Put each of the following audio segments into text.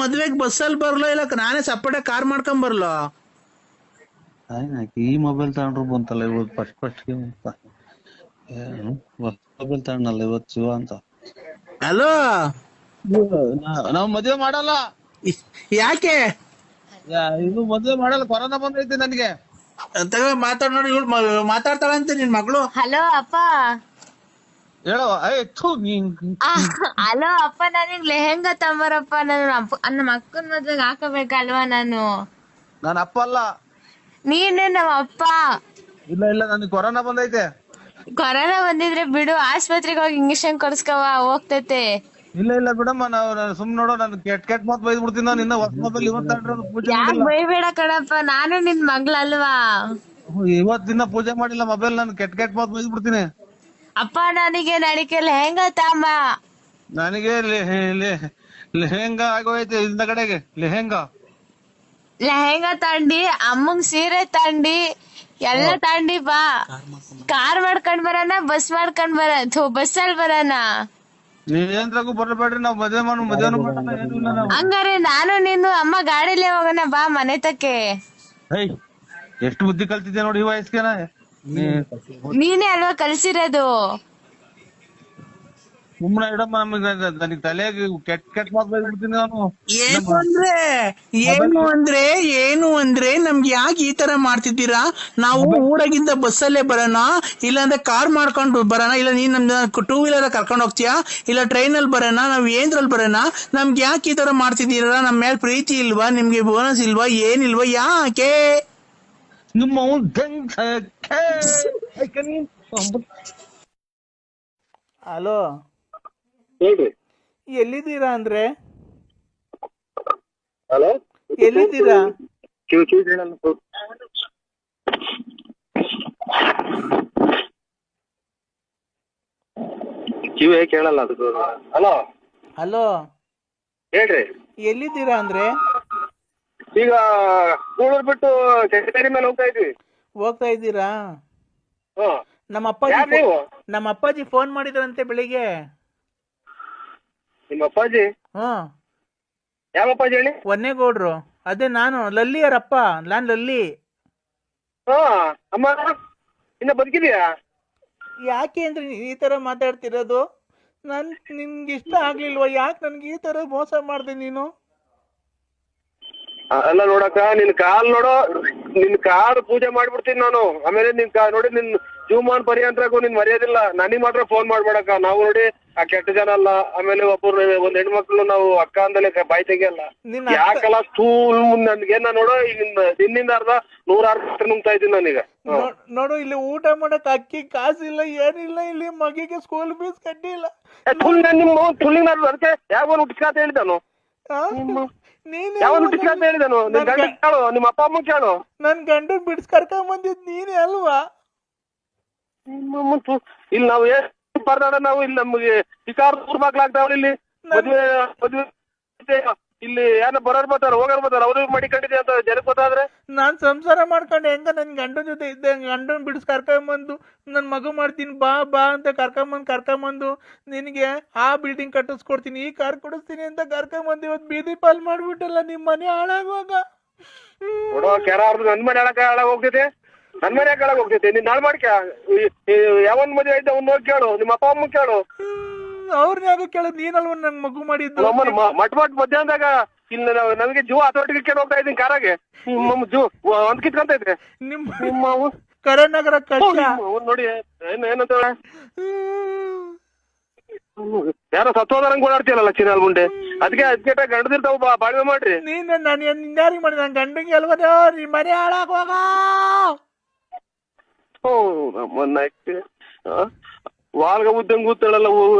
ಮದ್ವೆಗ್ ಬಸ್ಸಲ್ಲಿ ಬರ್ಲೋ ಇಲ್ಲ ನಾನೇ ಸಪ್ರೇಟ್ ಕಾರ್ ಮಾಡ್ಕೊಂಡ್ ಬರ್ಲೋ? ಈ ಮೊಬೈಲ್ ತಗೊಂಡ್ರು ಬಂತಲ್ಲ ಇವತ್ತು ಫಸ್ಟ್ ಮೊಬೈಲ್ ತಗೊಂಡಲ್ಲ ಇವತ್ತು ಶಿವ ಅಂತ. ಹಲೋ, ನಾವ್ ಮದ್ವೆ ಮಾಡಲ್ಲ. ಯಾಕೆ? ಇದು ಮದ್ವೆ ಮಾಡಲ್ಲ, ಕೊರೋನಾ ಬಂದೈತಿ ನನ್ಗೆ. ಮಾತಾಡ್ ನೋಡಿ, ಇವಳು ಮಾತಾಡ್ತಾಳಂತೆ ನಿನ್ ಮಗಳು. ಹಲೋ ಅಪ್ಪ. ಹೇಳೋ ಹಲೋ ಅಪ್ಪ, ನನಗ್ ಲೆಹೆಂಗಾ ತಂಬರಪ್ಪ. ನಮ್ಮ ಅಕ್ಕನ ಮದ್ವೆಗೆ ಹಾಕಬೇಕಲ್ವಾ ನಾನು? ನಾನು ಅಪ್ಪ ಅಲ್ಲ. ನೀನೇ ನಮ್ಮ ಅಪ್ಪ. ಇಲ್ಲ ಇಲ್ಲ, ನನಗೆ ಕೊರೋನಾ ಬಂದೈತೆ. ಕೊರೋನಾ ಬಂದಿದ್ರೆ ಬಿಡು, ಆಸ್ಪತ್ರೆಗೆ ಹೋಗಿ ಇಂಜೆಕ್ಷನ್ ಕೊಡ್ಸ್ಕವ, ಹೋಗ್ತೈತೆ. ಇಲ್ಲ ಇಲ್ಲ ಬಿಡಮ್ಮ, ನಾವು ಸುಮ್ ನೋಡೋ, ನಾನು ಕೆಟ್ ಮಾತ್ ಬೈದ್ ಬಿಡ್ತೀನಿ. ನಾನು ಇನ್ನ ಹೊಸ ಮೊಬೈಲ್ ಇವತ್ತು ಪೂಜೆ ಯಾಕ್ ಮಾಡಿಲ್ಲ. ಬೈಬೇಡ ಕಣಪ್ಪ, ನಾನು ನಿನ್ ಮಗ್ಳಲ್ವಾ? ಇವತ್ತಿನ ಪೂಜೆ ಮಾಡಿಲ್ಲ ಮೊಬೈಲ್, ನಾನು ಕೆಟ್ ಮಾತ್ ಬೈದ್ ಬಿಡ್ತೀನಿ. ಅಪ್ಪ ನನಗೆ ಲೆಹೆಂಗಾ ತಾಂಬ. ನನಗೆ ಲೆಹೆಂಗಾ ಆಗೋಯ್ತು ಇಂದ ಕಡೆಗೆ. ಲೆಹೆಂಗಾ ತಂಡಿ, ಅಮ್ಮಂಗ್ ಸೀರೆ ತಂಡಿ, ಎಲ್ಲ ತಂಡಿ ಬಾ. ಕಾರ್ ಮಾಡ್ಕೊಂಡ್ ಬರೋಣ, ಬಸ್ ಮಾಡ್ಕೊಂಡ್ ಬಸ್ಸಲ್ಲಿ ಬರೋಣ. ನೀವೇನ್ರಾಗೂ ಬರಬೇಡ್ರಿ, ನಾವ್ ಮದ್ವೆನೂ ಮಾಡಲ್ಲ, ಏನೂ ಇಲ್ಲ ನಾವು. ಹಂಗಾರೆ ನಾನು ನೀನು ಅಮ್ಮ ಗಾಡಿಲೇ ಹೋಗೋಣ ಬಾ ಮನೆ ತಕ್ಕೆ. ಎಷ್ಟು ಬುದ್ಧಿ ಕಲ್ತಿದ್ದೆ ನೋಡಿ ಈ ವಯಸ್ಸಿಗೆ. ನೀನೇ ಅಲ್ವಾ ಕಲ್ಸಿರೋದು? ಸುಮ್ನೆ ಇಡಮ್ಮ, ನನಗೆ ತಲೆಗೆ ಕೆಟ್ ಮಾತ್ ಬೈದ್ಬಿಡ್ತೀನಿ ನಾನು. ಏನು ಅಂದ್ರೆ ನಮ್ಗೆ ಯಾಕೆ ಈ ತರ ಮಾಡ್ತಿದ್ದೀರಾ? ನಾವು ಊರಾಗಿಂದ ಬಸ್ಸಲ್ಲೇ ಬರೋಣ, ಇಲ್ಲಾಂದ್ರೆ ಕಾರ್ ಮಾಡ್ಕೊಂಡು ಬರೋಣ, ಇಲ್ಲ ನೀನ್ ನಮ್ನ 2 ವೀಲರ್ ಕರ್ಕೊಂಡು ಹೋಗ್ತೀಯಾ, ಇಲ್ಲ ಟ್ರೈನ್ ಅಲ್ಲಿ ಬರೋಣ, ನಾವ್ ಏನ್ರಲ್ಲಿ ಬರೋಣ? ನಮ್ಗೆ ಯಾಕೆ ಈ ತರ ಮಾಡ್ತಿದ್ದೀರಾ? ನಮ್ ಮೇಲೆ ಪ್ರೀತಿ ಇಲ್ವಾ? ನಿಮ್ಗೆ ಬೋನಸ್ ಇಲ್ವಾ? ಏನಿಲ್ವಾ? ಯಾಕೆ? ನಿಮ್ಮ ಹಲೋ, ಹೇಳ್ರಿ. ಎಲ್ಲಿದ್ದೀರಾ ಅಂದ್ರೆ? ಹಲೋ, ಎಲ್ಲಿದ್ದೀರಾ? ಕಿವಿ ಕೇಳಲ್ಲ. ಕಿವಿ ಕೇಳಲ್ಲ ಅದು. ಹಲೋ ಹಲೋ, ಹೇಳ್ರಿ. ಎಲ್ಲಿದ್ದೀರಾ ಅಂದ್ರೆ? ಈಗ ಕೂಳೂರ್ ಬಿಟ್ಟು ಕೆಂಗೇರಿ ಮೇಲೆ ಹೋಗ್ತಾ ಇದ್ದೀರಾ? ಹ್ಮ್. ನಮ್ಮ ಅಪ್ಪಾಜಿ ಫೋನ್ ಮಾಡಿದ್ರಂತೆ ಬೆಳಿಗ್ಗೆ. ನಿಮ್ಮ ಅಪ್ಪಾಜಿ? ಯಾವ ಅಪ್ಪಾಜಿ ಹೇಳಿ? ಒನ್ನೇಗೌಡ್ರು. ಅದೇ ನಾನು ಲಲ್ಲಿಯರಪ್ಪ, ನಾನ್ ಲಲ್ಲಿ. ಅಮ್ಮ ಇನ್ನ ಬದುಕಿದ್ಯಾ? ಯಾಕೆ ಅಂದ್ರೆ ಈ ತರ ಮಾತಾಡ್ತಿರೋದು? ನಿನ್ಗೆ ಇಷ್ಟ ಆಗ್ಲಿಲ್ವಾ? ಯಾಕೆ ನನ್ಗೆ ಈ ತರ ಮೋಸ ಮಾಡ್ದೆ ನೀನು? ಅಲ್ಲ ನೋಡಕ್ಕ, ನಿನ್ ಕಾಲ್ ಪೂಜೆ ಮಾಡ್ಬಿಡ್ತೀನಿ ನಾನು. ಆಮೇಲೆ ನೋಡಿ ನಿನ್ ಜೀವಮಾನ್ ಪರ್ಯಂತರಾಗೂ ನಿನ್ ಮರ್ಯಾದಿಲ್ಲ. ನನಗ್ ಮಾತ್ರ ಫೋನ್ ಮಾಡ್ಬೇಡಕ್ಕ. ನಾವು ನೋಡಿ ಆ ಕೆಟ್ಟ ಜನ ಅಲ್ಲ. ಆಮೇಲೆ ಒಂದ್ ಹೆಣ್ಮಕ್ಳು ನಾವು ಅಕ್ಕ ಅಂದಲೇ ಬಾಯಿ ತೆಗಿಯಲ್ಲ. ಯಾಕಲ್ಲ ನನ್ಗೇನ ನೋಡೋ, ಈಗ ನಿನ್ನಿಂದ 100 ನುಂಗ್ತಾ ಇದ್ದೀನಿ ನಾನೀಗ. ನೋಡು, ಇಲ್ಲಿ ಊಟ ಮಾಡಕ್ ಅಕ್ಕಿ ಕಾಸಿಲ್ಲ, ಏನಿಲ್ಲ. ಇಲ್ಲಿ ಮಗಿಗೆ ಸ್ಕೂಲ್ ಫೀಸ್ ಕಟ್ಟಿಲ್ಲ. ಅದಕ್ಕೆ ಯಾವ ಹುಟ್ಟಿಸ್ಕಾತ ಹೇಳಿದಾನು? ಯಾವನ್ ಹುಟ್ಟಿಸ್ಕಾತ ಹೇಳಿದಾನು? ನಿನ್ ಗಂಡ ಕೇಳು, ನಿಮ್ಮ ಅಪ್ಪ ಅಮ್ಮ ಕೇಳು. ನನ್ ಗಂಡ ಬಿಡ್ಸ್ ಕರ್ಕೊಂಡ್ ಬಂದಿದ್ ನೀನೇ ಅಲ್ವಾ? ಇಲ್ಲಿ ನಾವು ಪರದಾಡ, ನಾವು ಇಲ್ಲಿ ನಮ್ಗೆ ಶಿಕಾರ ಊರ್ಬಾಗ್ಲಾಗ್ತಾವಲ್ಲ. ಇಲ್ಲಿ ಮದ್ವೆ ಇಲ್ಲಿ ಯಾರ ಬರೋರ್ ಬರ್ತಾರ, ಹೋಗೋರ್ ಬರ್ತಾರ, ಅವ್ರಿಗೆ ಮಾಡಿಕೊಂಡಿದೆ ಅಂತ ಜನಕ್ಕೆ ಗೊತ್ತಾದ್ರೆ? ನಾನ್ ಸಂಸಾರ ಮಾಡ್ಕೊಂಡು ಹೆಂಗ ನನ್ ಗಂಡನ ಜೊತೆ ಇದ್ದೆ, ಗಂಡನ್ ಬಿಡಿಸ್ ಕರ್ಕೊಂಬಂದು ನನ್ ಮಗು ಮಾಡ್ತೀನಿ ಬಾ ಅಂತ ಕರ್ಕೊಂಬಂದು ನಿನಗೆ ಆ ಬಿಲ್ಡಿಂಗ್ ಕಟ್ಟಿಸ್ಕೊಡ್ತೀನಿ, ಈ ಕಾರ್ ಕೊಡಿಸ್ತೀನಿ ಅಂತ ಕರ್ಕೊಂಬಂದು ಇವತ್ತು ಬೀದಿ ಪಾಲ್ ಮಾಡ್ಬಿಟ್ಟಲ್ಲ. ನಿಮ್ ಮನೆ ಹಾಳಾಗುವಾಗ ನೋಡೋ ಕೆರ ಅವ್ರದ್ದು ನನ್ ಮನೆ ಹಾಳಾಗ ಹೋಗ್ತೈತೆ. ನನ್ ಮನೆ ಹಾಳಾಗ ಹೋಗ್ತೈತೆ. ನೀನ್ ನಾಳೆ ಮಾಡ್ಕ ಯಾವನ್ ಮದುವೆ ಐತೆ ಅವ್ನು ಹೋಗಿ ಕೇಳು, ನಿಮ್ಮ ಅಪ್ಪ ಅಮ್ಮ ಕೇಳು. ಅವ್ರನ್ನ ಯಾಕೆ ಕೇಳೋದು? ನೀನಲ್ವ ನಂಗೆ ಮಗು ಮಾಡಿದ್ದು? ಮಟ್ ಮಧ್ಯಾಹ್ನದಾಗ ಇಲ್ಲಿ ನಮಗೆ ಜೀವ ಹತೋಟಿಗೆ ಕೇಳಿ ಹೋಗ್ತಾ ಇದ್ದೀನಿ ಕಾರಾಗೆ. ನಿಮ್ಮ ಜೀವ ಒಂದ್ ಕಿತ್ಕೊಂತ ಇದ್ರೆ ನಿಮ್ಮ ಕರನಗರ ನೋಡಿ ಏನಂತ ಯಾರೋ ಸತ್ತೋದಂಗ್ ಓಡಾಡ್ತೀಯಲ್ಲ ಚಿನ್ನಾಲ್ ಗುಂಡೆ. ಅದಕ್ಕೆ ಗಂಡದಿರ್ತಾವ ಬಾಳ್ವೆ ಮಾಡ್ರಿ. ನಾನು ಯಾರಿಗೆ ಮಾಡಿ? ನನ್ ಗಂಡಂಗೆ ಅಲ್ವದ ನಿಮ್ ಮನೆ ಹಾಳಾಗುವಾಗ. ವಾಲ್ಗ ಉದ್ದಂಗ್ ಕೂತಳಲ್ಲ,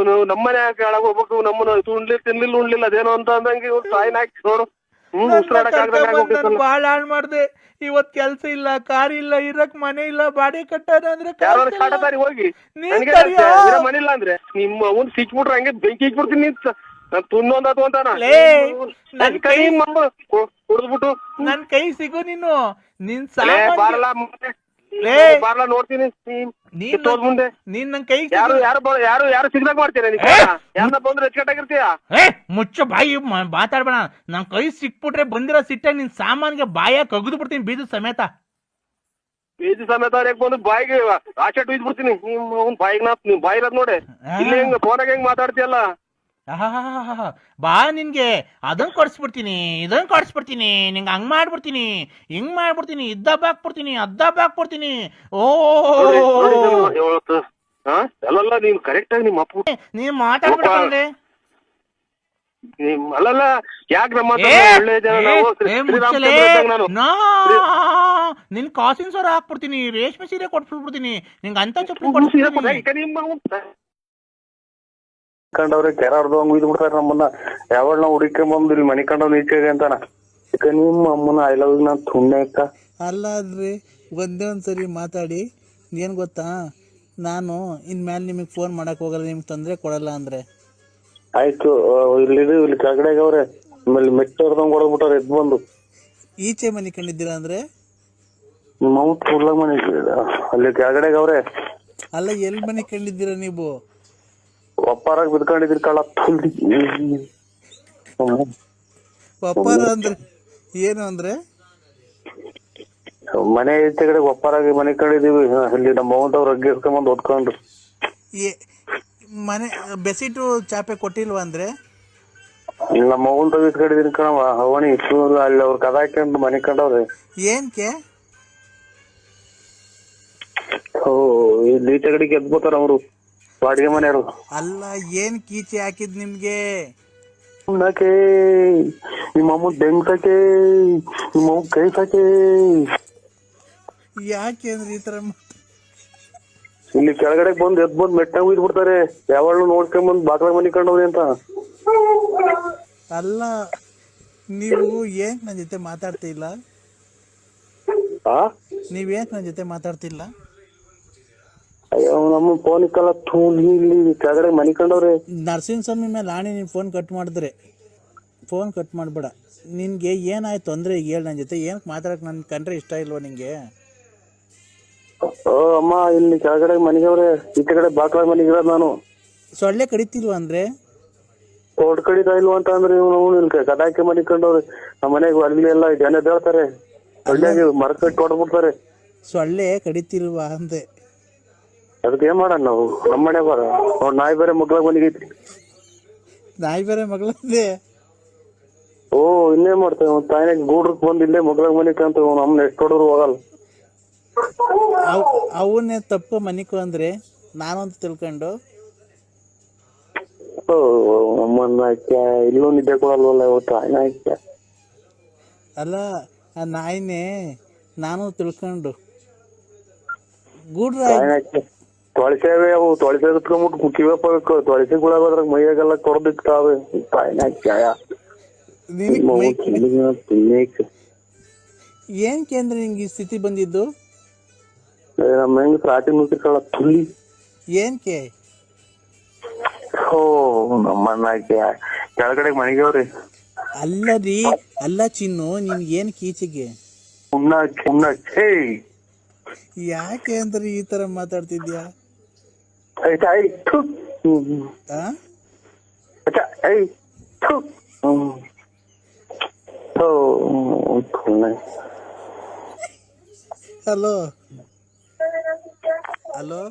ನಮ್ಮನೆ ಯಾಕೆ ಹಾಳಾಗ ಹೋಗ್ಬೇಕು? ನಮ್ಮನ್ನ ತಿನ್ಲಿಲ್ಲ ಉಣ್ಲಿಲ್ಲ ಅದೇನೋ ಅಂತ ಅಂದಂಗೆ ತಾಯಿನ ಹಾಕಿ ನೋಡು. ಬಾಳ ಹಾಳ್ ಮಾಡ್ದೆ. ಇವತ್ ಕೆಲ್ಸ ಇಲ್ಲ, ಕಾರ್ ಇಲ್ಲ, ಇರಕ್ ಮನೆ ಇಲ್ಲ, ಬಾಡಿಗೆ ಕಟ್ಟಾರ ಅಂದ್ರೆ ಕಾಟದಾರಿ ಹೋಗಿ ಮನೆ ಇಲ್ಲ ಅಂದ್ರೆ ನಿಮ್ಮ ಅವ್ನ್ ಸಿಕ್ಬಿಟ್ರೆ ಹಂಗೆ ಬೆಂಕಿ ಇಕ್ಬಿಡ್ತೀನಿ. ತುನ್ನೊಂದದು ಅಂತಾನ ಕುಡ್ದ್ಬಿಟ್ಟು ನನ್ ಕೈ ಸಿಗು ನೀನು. ನಿನ್ ಬಾರಲ್ಲ ಬಾರ್ಲ ನೋಡ್ತೀನಿ ಕಿತ್ತೋದ್ ಮುಂದೆ ನೀನ್ ನನ್ ಕೈ ಯಾರು ಸಿಗ್ದಾಗ ಮಾಡ್ತೀರ ಯಾರನ್ನ ಬಂದ್ರೆ ಹೆಚ್ಚುಕಟ್ಟಾಗಿರ್ತೀಯ. ಮುಚ್ಚ ಬಾಯಿ ಮಾತಾಡ್ಬೇಡ. ನನ್ ಕೈ ಸಿಕ್ಬಿಟ್ರೆ ಬಂದಿರೋ ಸಿಟ್ಟ ನಿನ್ ಸಾಮಾನ್ಗೆ ಬಾಯ ಕಗ್ದು ಬಿಡ್ತೀನಿ ಬೀಜ ಸಮೇತ. ಬೀದಿ ಸಮೇತ ಬಂದು ಬಾಯಿಗೆ ಆಚೆ ಉಯ್ದು ಬಿಡ್ತೀನಿ. ನಿಮ್ ಬಾಯಿಗೆ ನಿಮ್ ಬಾಯಿ ಇರೋದ್ ನೋಡಿ ಇಲ್ಲಿ ಹೆಂಗ್ ಫೋನಾಗ ಹೆಂಗ್ ಮಾತಾಡ್ತೀಯಲ್ಲ. ಬಾ ನಿನ್ಗೆ ಅದನ್ ಕೊಡ್ಸ್ಬಿಡ್ತೀನಿ ಇದನ್ ಕೊಡ್ಸ್ಬಿಡ್ತೀನಿ ನಿಂಗೆ ಹಂಗ್ ಮಾಡ್ಬಿಡ್ತೀನಿ ಹಿಂಗ್ ಮಾಡ್ಬಿಡ್ತೀನಿ ಇದ್ದಬ್ಬ ಹಾಕ್ಬಿಡ್ತೀನಿ ಅದ್ದಬ್ಬ ಹಾಕ್ಬಿಡ್ತೀನಿ. ಓ ಅಲ್ಲಲ್ಲ ನೀವ್ ಕರೆಕ್ಟ್ ಆಗಿ ನಿಮ್ಮ ಅಪ್ಪ ನೀವ್ ಮಾತಾಡ್ಬಿಡ್ತೀನಿ. ಅಲ್ಲಲ್ಲ ಯಾಕೆ ನಮ್ಮ ಒಳ್ಳೆ ಜನ ನಿನ್ ಕಾಸಿನ ಸರ ಹಾಕ್ಬಿಡ್ತೀನಿ ರೇಷ್ಮೆ ಸೀರೆ ಕೊಟ್ಬಿಡ್ತೀನಿ ನಿಂಗೆ ಅಂತ ಚಪ್ಪಲಿ ಕಂಡವ್ರೆ ಕೆರಾರ್ದು ಹಂಗ ಇದ್ ಬಿಡ್ತಾರ ನಮ್ಮನ್ನ. ಯಾವಾಗ ನಾವು ಹುಡುಕೊಂಡ್ ಇಲ್ಲಿ ಮನಿ ಕಂಡವ್ ನೀಚೆಗೆ ಅಂತಾನ. ನಿಮ್ಮ ಅಮ್ಮನ ಐ ಲವ್ ನಾನ್ ಸುಮ್ನೆ ಅಕ್ಕ. ಅಲ್ಲ ಅಲ್ರಿ ಒಂದೇ ಒಂದ್ಸರಿ ಮಾತಾಡಿ ಏನ್ ಗೊತ್ತಾ, ನಾನು ಇನ್ಮೇಲೆ ನಿಮಗೆ ಫೋನ್ ಮಾಡಕ್ ಹೋಗಲ್ಲ, ನಿಮ್ಗೆ ತೊಂದ್ರೆ ಕೊಡಲ್ಲ ಅಂದ್ರೆ ಆಯ್ತು. ಇಲ್ಲಿ ಕೆಳಗಡೆಗೆ ಅವ್ರೆ ಆಮೇಲೆ ಮೆಟ್ಟರ್ದಂಗ್ ಹೊಡೆದ್ಬಿಟ್ಟಾರ ಎದ್ ಬಂದು. ಈಚೆ ಮನೆ ಕಂಡಿದ್ದೀರಾ ಅಂದ್ರೆ ನಿಮ್ಮ ಅಮ್ಮ ಕೂಡ್ಲಾಗ ಮನೆ ಅಲ್ಲಿ ಕೆಳಗಡೆಗೆ ಅವ್ರೆ. ಅಲ್ಲ ಎಲ್ಲಿ ಮನೆ ಕಂಡಿದ್ದೀರಾ ನೀವು? ಒಪ್ಪಾರಾಗ ಬಿದ್ಕೊಂಡಿದ್ರಿ ಕಳ್ಳ. ಒಪ್ಪಾರ ಅಂದ್ರೆ ಏನು ಅಂದ್ರೆ ಮನೆ ಈಚೆ ಕಡೆ ಒಪ್ಪಾರಾಗಿ ಮನೆ ಕಂಡಿದೀವಿ. ಅಲ್ಲಿ ನಮ್ಮ ಮಗಂತವ್ರು ಅಗ್ಗಿ ಎಸ್ಕೊಂಬಂದು ಓದ್ಕೊಂಡ್ರು. ಮನೆ ಬೆಸಿಟು ಚಾಪೆ ಕೊಟ್ಟಿಲ್ವಾ ಅಂದ್ರೆ? ನಮ್ಮ ಮಗನ್ ತೆಗಿಸ್ಕೊಂಡಿದೀನಿ ಕಣವ ಅವಣಿ ಅಲ್ಲಿ ಅವ್ರ ಕದ ಹಾಕೊಂಡು ಮನೆ ಕಂಡವ್ರೆ. ಏನ್ಕೆ? ಓ ಇಲ್ಲಿ ಈಚೆ ಕಡೆಗೆ ಎದ್ಬೋತಾರ ಅವರು ಬಾಡಿಗೆ ಮನೆಯವರು. ಅಲ್ಲ ಏನ್ ಕೀಚೆ ಹಾಕಿದ್ ನಿಮ್ಗೆ? ಉಣ್ಣಾಕೆ ನಿಮ್ಮ ಅಮ್ಮ ಬೆಂಗ್ಸಕ್ಕೆ ನಿಮ್ಮ ಅಮ್ಮ ಕೈಸಕ್ಕೆ. ಯಾಕೆ ಅಂದ್ರೆ ಈ ತರ ಇಲ್ಲಿ ಕೆಳಗಡೆ ಬಂದು ಎದ್ ಬಂದ್ ಮೆಟ್ಟಾಗ ಉಯ್ದು ಬಿಡ್ತಾರೆ. ಯಾವಾಗ್ಲೂ ನೋಡ್ಕೊಂಡ್ ಬಾಗ್ಲ ಮನೆ ಕಂಡವ್ರಿ ಅಂತ. ಅಲ್ಲ ನೀವು ಏನ್ ನನ್ ಜೊತೆ ಮಾತಾಡ್ತಿಲ್ಲ? ನೀವೇನ್ ನನ್ ಜೊತೆ ಮಾತಾಡ್ತಿಲ್ಲ? ಅಯ್ಯೋ ನಮ್ಮ ಫೋನ್ ಇಕ್ಕಲ್ಲ ಇಲ್ಲಿ ಕೆಳಗಡೆ ಮನೆ ಕಂಡವ್ರೆ. ನರಸಿಂಹಸ್ವಾಮಿ ಮೇಲೆ ಆಣೆ ನೀನ್ ಫೋನ್ ಕಟ್ ಮಾಡಿದ್ರೆ ಫೋನ್ ಕಟ್ ಮಾಡ್ಬೇಡ. ನಿನ್ಗೆ ಏನಾಯ್ತು ಅಂದ್ರೆ ಈಗ ಹೇಳಿ, ನನ್ನ ಜೊತೆ ಏನಕ್ಕೆ ಮಾತಾಡಕ್ ನನ್ ಕಂಡ್ರೆ ಇಷ್ಟ ಇಲ್ವಾ ನಿಂಗೆ? ಅಮ್ಮ ಇಲ್ಲಿ ಕೆಳಗಡೆ ಮನೆಗವ್ರೆ ಈಚೆ ಕಡೆ ಬಾಕ್ಲ ಮನೆಗಿರೋದು ನಾನು. ಸೊಳ್ಳೆ ಕಡಿತಿಲ್ವಾ ಅಂದ್ರೆ? ತೋಟ ಕಡಿತಾ ಇಲ್ವಾ ಅಂತ ಅಂದ್ರೆ ಇವ್ನು ಕದಾಕಿ ಮನೆ ಕಂಡವ್ರೆ. ನಮ್ಮ ಮನೆಗೆ ಅಲ್ಲಿ ಎಲ್ಲ ಜನ ಹೇಳ್ತಾರೆ ಸೊಳ್ಳೆಗೆ ಮರ ಕಟ್ಟಿ ಹೊಡೆದ್ಬಿಡ್ತಾರೆ. ಸೊಳ್ಳೆ ಕಡಿತಿಲ್ವಾ ಅಂದೆ. ಅದಕ್ಕೆ ಏನ್ ಮಾಡೋಣ ನಾವು? ನಮ್ಮ ಮನೆ ಬರ ಅವ್ರ ನಾಯಿ ಬೇರೆ ಮಗ್ಳಾಗ ಬಂದಿಗೈತಿ. ನಾಯಿ ಬೇರೆ ಮಗಳಂದೆ? ಓ ಇನ್ನೇನ್ ಮಾಡ್ತೇವೆ ತಾಯಿನಾಗ ಗೂಡ್ರಕ್ ಬಂದ್ ಇಲ್ಲೇ ಮಗ್ಳಾಗ ಮನೆ ಕಂತ ನಮ್ಮನ್ನ ಎಷ್ಟು ಹೊಡೋರು ಹೋಗಲ್ಲ. ಅವನ್ನೇ ತಪ್ಪು ಮನಿಕು ಅಂದ್ರೆ ನಾನಂತ ತಿಳ್ಕೊಂಡು ಅಮ್ಮನ್ನ ಇಲ್ಲೂ ನಿದ್ದೆ ಕೊಡಲ್ವಲ್ಲ ಇವತ್ತು ತಾಯಿನ ಹಾಕ್ಯ. ಅಲ್ಲ ಆ ನಾಯಿನೇ ನಾನು ತಿಳ್ಕೊಂಡು ಗೂಡ್ರ ತೊಳಸೇವೆ ಅವು ತೊಳಸೆ ಕುತ್ಕೊಂಡ್ಬಿಟ್ಟು ಕಿವೆ ಪಬೇಕು ತೊಳಸೆ ಗುಳಾಗೋದ್ರಾಗ ಮೈಯಾಗೆಲ್ಲ ಕೊಡದಿಕ್ತಾವೆ ತಾಯಿನ ಹಾಕ್ಯಾಯ. ಏನಕ್ಕೆ ಅಂದ್ರೆ ನಿಂಗೆ ಈ ಸ್ಥಿತಿ ಬಂದಿದ್ದು? ನಮ್ಮ ಹೆಂಗ್ ರಾಟಿ ಮುಗಿಸ್ಕೊಳ್ಳ ತುಳಿ. ಏನಕ್ಕೆ? ಓ ನಮ್ಮನ್ನ ಕೆಳಗಡೆ ಮನೆಗವ್ರಿ. ಅಲ್ಲರಿ ಅಲ್ಲ ಚಿನ್ನು, ನಿನ್ಗೆ ಏನ್ ಕೀಚೆಗೆ? ಯಾಕೆ ಅಂದ್ರೆ ಈ ತರ ಮಾತಾಡ್ತಿದ್ಯಾ? Hello hello